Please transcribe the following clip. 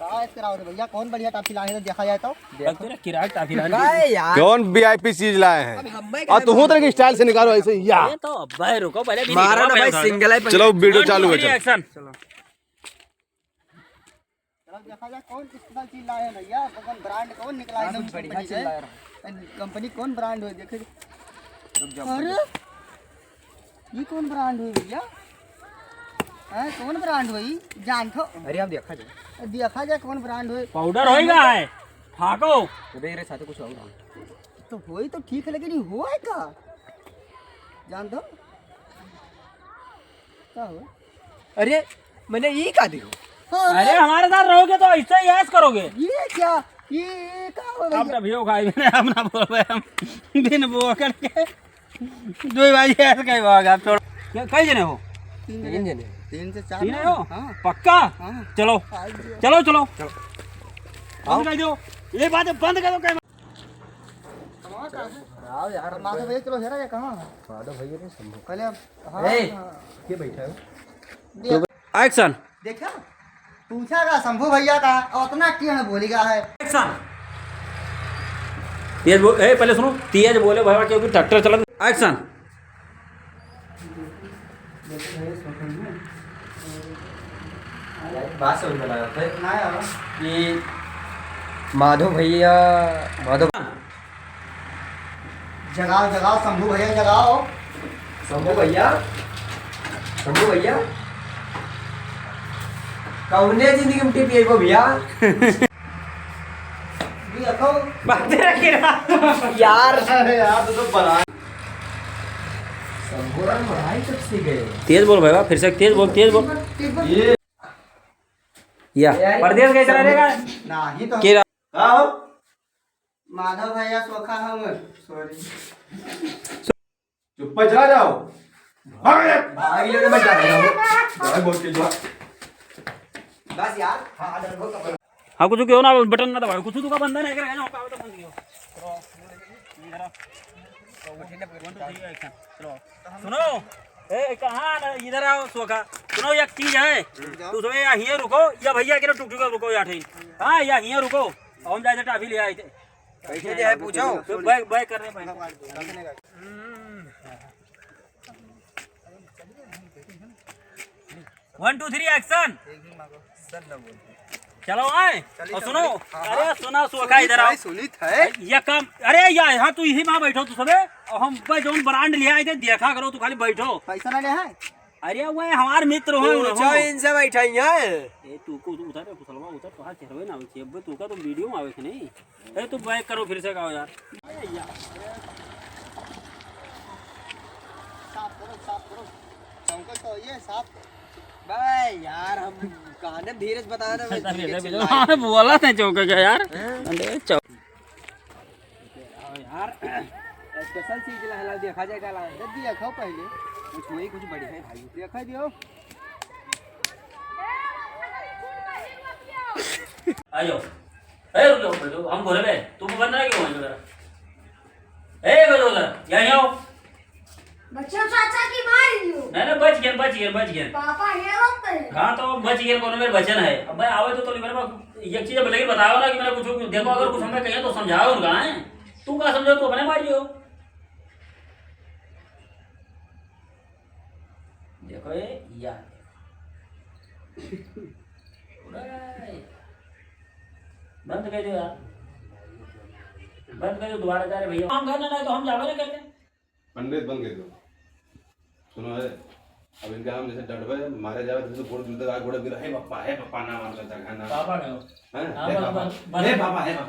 भैया कौन बढ़िया टाफी लाए हैं देखा जाए तो किराए टाफी लाए यार कौन वीआईपी चीज लाए हैं और तू तरह की स्टाइल से निकालो ऐसे या तो भाई रुको पहले मारा ना भाई सिंगल है चलो वीडियो चालू है चलो एक्शन देखा जाए कौन किस चीज लाए हैं भैया कौन ब्रांड कौन निकला है एकदम बढ़िया कंपनी कौन ब्रांड है देखे अरे ये कौन ब्रांड है भैया है कौन ब्रांड हुई जान खो अरे आप देखा जाए कौन ब्रांड हुई पाउडर होएगा है फाको मेरे साथ कुछ और तो होई तो ठीक है लेकिन ये हुआ है का जान दो क्या हुआ अरे मैंने ये कहा देखो अरे हमारे साथ रहोगे तो ऐसे ही ऐस करोगे ये क्या ये क्या हो अब भैया तभी हो खाई मैंने अपना बोल रहे हम दिन वो करके दो भाई ऐसे कहीं भाग आप छोड़ कई जने हो तीन जने 3 से 4 तीन हो हाँ पक्का हाँ चलो चलो चलो चलो बंद कर दो ये बात बंद कर दो क्या आओ यार माधव भैया चलो हेरा कहाँ माधव भैया ने संभव पहले अब हाँ, ए! हाँ। ये बैठा है एक्शन देखा पूछा का शंभू भैया का और उतना क्यों है बोलेगा है एक्शन तेज बोल ए पहले सुनो तेज बोले भाई क्योंकि ट्रैक्टर चला एक्शन बात समझ में आया था ना यार कि माधव भैया माधव जगाओ जगाओ शंभू भैया जगाओ शंभू भैया कौने जिंदगी में टिप आई वो भैया भी रखो बातें रखी रहा यार अरे यार तो बना शंभू राम पढ़ाई कब से गए तेज बोल भाई फिर से तेज बोल ये या परदेश कैसे रहेगा ना ही तो के माधव भैया सोखा हम सॉरी चुप पे चला जाओ भाई लोग मैं जा रहा हूं बोल के जो बस यार हाँ डर को कपड़ा हाँ कुछ क्यों ना बटन ना दबाओ कुछ तो का बंदा नहीं करेगा ना तो बंद करो सुनो ए कहाँ इधर आओ सोखा सुनो एक चीज है तू सुबह या हियर रुको या भैया के टुक टुक रुको या ठीक हाँ या हियर रुको हम जाए टाफी ले आए थे कैसे जो है पूछो तो बैक बैक कर रहे हैं 1 2 3 एक्शन चलो आए और सुनो अरे सुना सोखा इधर आओ सुनीत है ये काम अरे या यहाँ तू यही वहाँ बैठो तू सबे और हम भाई जो ब्रांड ले आए थे देखा करो तू खाली बैठो पैसा ना ले है अरे वो हमार मित्र हो पूछो इनसे बैठा है ए तू को तू उधर कुसलवा उधर तो हाथ चढ़वे ना होती अब तू का तो वीडियो में आवे कि नहीं ए तू बैक करो फिर से गाओ यार साफ करो चौका तो ये साफ भाई यार हम कहानी धीरज बता रहे हाँ बोला था चौके का यार अरे चौक यार स्पेशल चीज ला देखा जाएगा ला जल्दी रखो पहले कुछ वही कुछ बढ़िया है भाई देखा दियो आयो ए रुक जाओ बैठो हम बोले बे तू बंद ना क्यों है जरा ए बैठो उधर यहीं आओ बच्चों चाचा की मारी हो नहीं बच गए पापा ये रोकते हैं हाँ तो बच गए कौन मेरे बचन है अब भाई आवे तो मेरे पास एक चीज लेकिन बताओ ना कि मैंने कुछ देखो अगर कुछ हमें कहिए तो समझाओ उनका है तू क्या समझो तू अपने मारी हो देखो ये यार बंद कर दो यार बंद कर दो दोबारा जा रहे भैया हम करना नहीं तो हम जावे ना करते पंडित बंद कर दो सुनो है अब इनका हम जैसे डटवे मारे जावे तो गोड़ दूर तक आग गोड़ गिरा है पापा ना मार लेता खाना पापा कहो हैं हाँ, पापा बस- है पापा ना